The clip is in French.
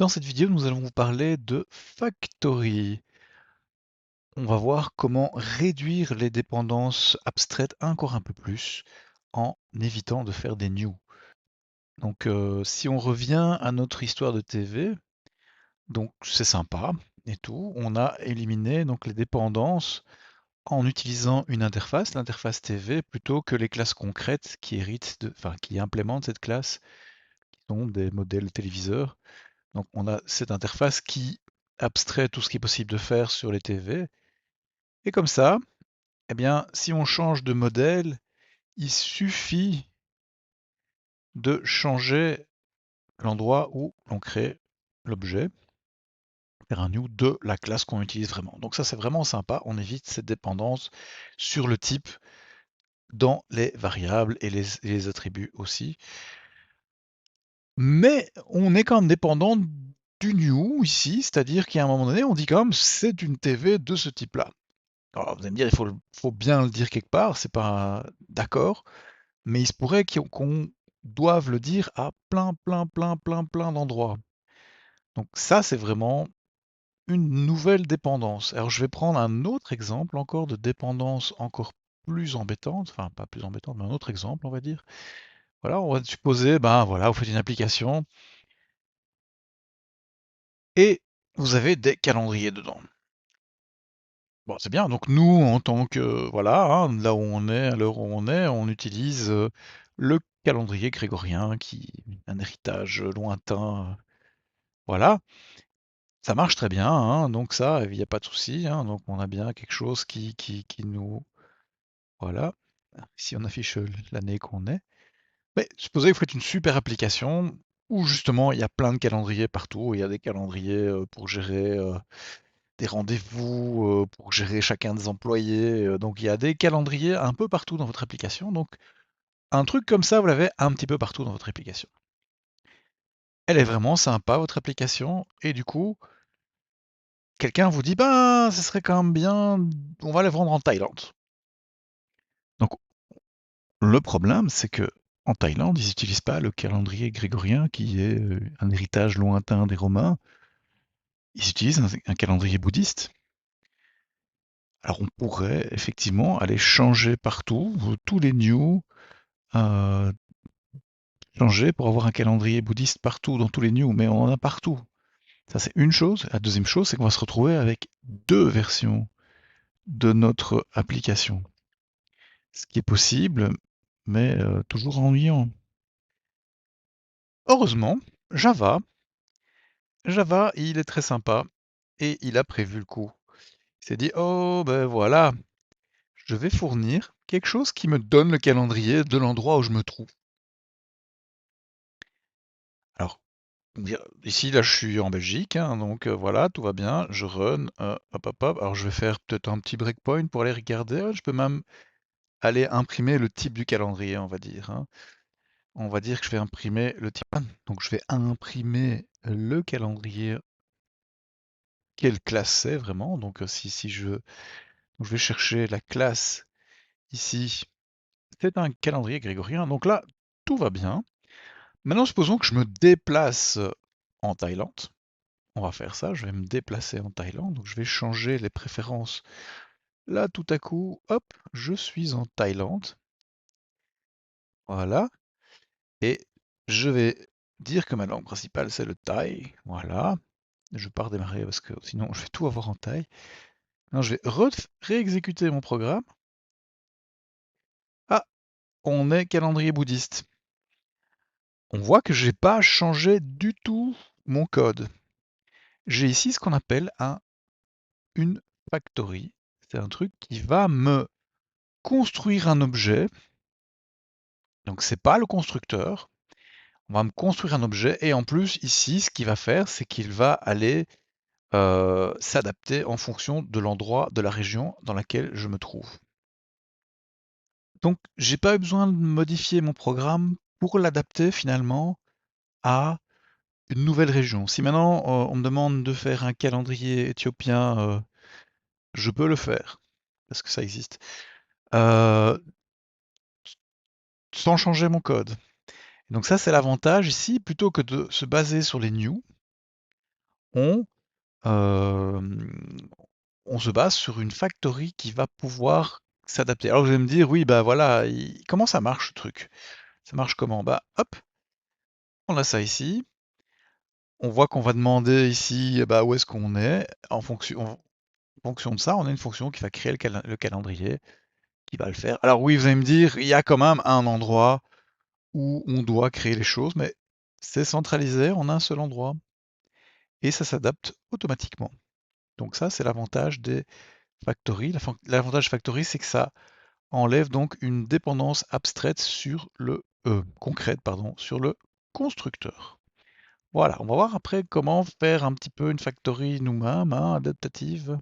Dans cette vidéo, nous allons vous parler de Factory. On va voir comment réduire les dépendances abstraites encore un peu plus en évitant de faire des new. Donc, si on revient à notre histoire de TV, donc c'est sympa et tout, on a éliminé donc les dépendances en utilisant une interface, l'interface TV, plutôt que les classes concrètes qui héritent enfin, qui implémentent cette classe, qui sont des modèles téléviseurs. Donc on a cette interface qui abstrait tout ce qui est possible de faire sur les TV. Et comme ça, eh bien, si on change de modèle, il suffit de changer l'endroit où l'on crée l'objet, faire un new de la classe qu'on utilise vraiment. Donc ça, c'est vraiment sympa. On évite cette dépendance sur le type dans les variables et les attributs aussi. Mais on est quand même dépendant du new ici, c'est-à-dire qu'à un moment donné, on dit quand même c'est une TV de ce type-là. Alors, vous allez me dire, faut bien le dire quelque part, c'est pas d'accord, mais il se pourrait qu'on doive le dire à plein d'endroits. Donc ça, c'est vraiment une nouvelle dépendance. Alors, je vais prendre un autre exemple encore de dépendance encore plus embêtante, enfin pas plus embêtante, mais un autre exemple, on va dire. Voilà, on va supposer, ben voilà, vous faites une application et vous avez des calendriers dedans. Bon, c'est bien. Donc nous, en tant que voilà, hein, là où on est, à l'heure où on utilise le calendrier grégorien, qui est un héritage lointain. Voilà, ça marche très bien, hein, donc ça, il n'y a pas de souci, hein, donc on a bien quelque chose qui nous voilà. Ici, on affiche l'année qu'on est. Mais supposez que vous faites une super application où justement il y a plein de calendriers partout. Il y a des calendriers pour gérer des rendez-vous pour gérer chacun des employés. Donc il y a des calendriers un peu partout dans votre application. Donc un truc comme ça, vous l'avez un petit peu partout dans votre application. Elle est vraiment sympa, votre application, et du coup, quelqu'un vous dit, ben, ce serait quand même bien, on va les vendre en Thaïlande. Donc le problème, c'est que en Thaïlande, ils n'utilisent pas le calendrier grégorien qui est un héritage lointain des Romains. Ils utilisent un calendrier bouddhiste. Alors on pourrait effectivement aller changer partout, tous les news, euh, changer pour avoir un calendrier bouddhiste partout, dans tous les news, mais on en a partout. Ça, c'est une chose. La deuxième chose, c'est qu'on va se retrouver avec deux versions de notre application. Ce qui est possible, mais toujours ennuyant. Heureusement, Java, Java, il est très sympa et il a prévu le coup. Il s'est dit, oh ben voilà, je vais fournir quelque chose qui me donne le calendrier de l'endroit où je me trouve. Alors, ici, là, je suis en Belgique, hein, donc voilà, tout va bien. Je run, hop, hop, hop. Alors, je vais faire peut-être un petit breakpoint pour aller regarder. Je peux même aller imprimer le type du calendrier, on va dire, hein. On va dire que je vais imprimer le type. Donc, je vais imprimer le calendrier. Quelle classe c'est vraiment? Donc, si je vais chercher la classe ici. C'est un calendrier grégorien. Donc là, tout va bien. Maintenant, supposons que je me déplace en Thaïlande. On va faire ça, je vais me déplacer en Thaïlande, donc je vais changer les préférences. Là, tout à coup, hop, je suis en Thaïlande. Voilà. Et je vais dire que ma langue principale, c'est le thaï. Voilà. Je vais pas redémarrer parce que sinon, je vais tout avoir en thaï. Non, je vais réexécuter mon programme. Ah, on est calendrier bouddhiste. On voit que j'ai pas changé du tout mon code. J'ai ici ce qu'on appelle une factory. C'est un truc qui va me construire un objet. Donc c'est pas le constructeur. On va me construire un objet et en plus ici, ce qu'il va faire, c'est qu'il va aller s'adapter en fonction de l'endroit, de la région dans laquelle je me trouve. Donc j'ai pas eu besoin de modifier mon programme pour l'adapter finalement à une nouvelle région. Si maintenant on me demande de faire un calendrier éthiopien, je peux le faire parce que ça existe. Euh, Sans changer mon code. Donc ça, c'est l'avantage ici, plutôt que de se baser sur les new, on, hem, on se base sur une factory qui va pouvoir s'adapter. Alors vous allez me dire: «Oui, bah, voilà, i comment ça marche ce truc? Ça marche comment?» Bah, hop, on a ça ici, on voit qu'on va demander ici, bah, où est-ce qu'on est. En fonction de ça, on a une fonction qui va créer le calendrier, qui va le faire. Alors oui, vous allez me dire, il y a quand même un endroit où on doit créer les choses, mais c'est centralisé en un seul endroit et ça s'adapte automatiquement. Donc ça, c'est l'avantage des factories. L'avantage factory, c'est que ça enlève donc une dépendance abstraite sur concrète, pardon, sur le constructeur. Voilà, on va voir après comment faire un petit peu une factory nous-mêmes, hein, adaptative.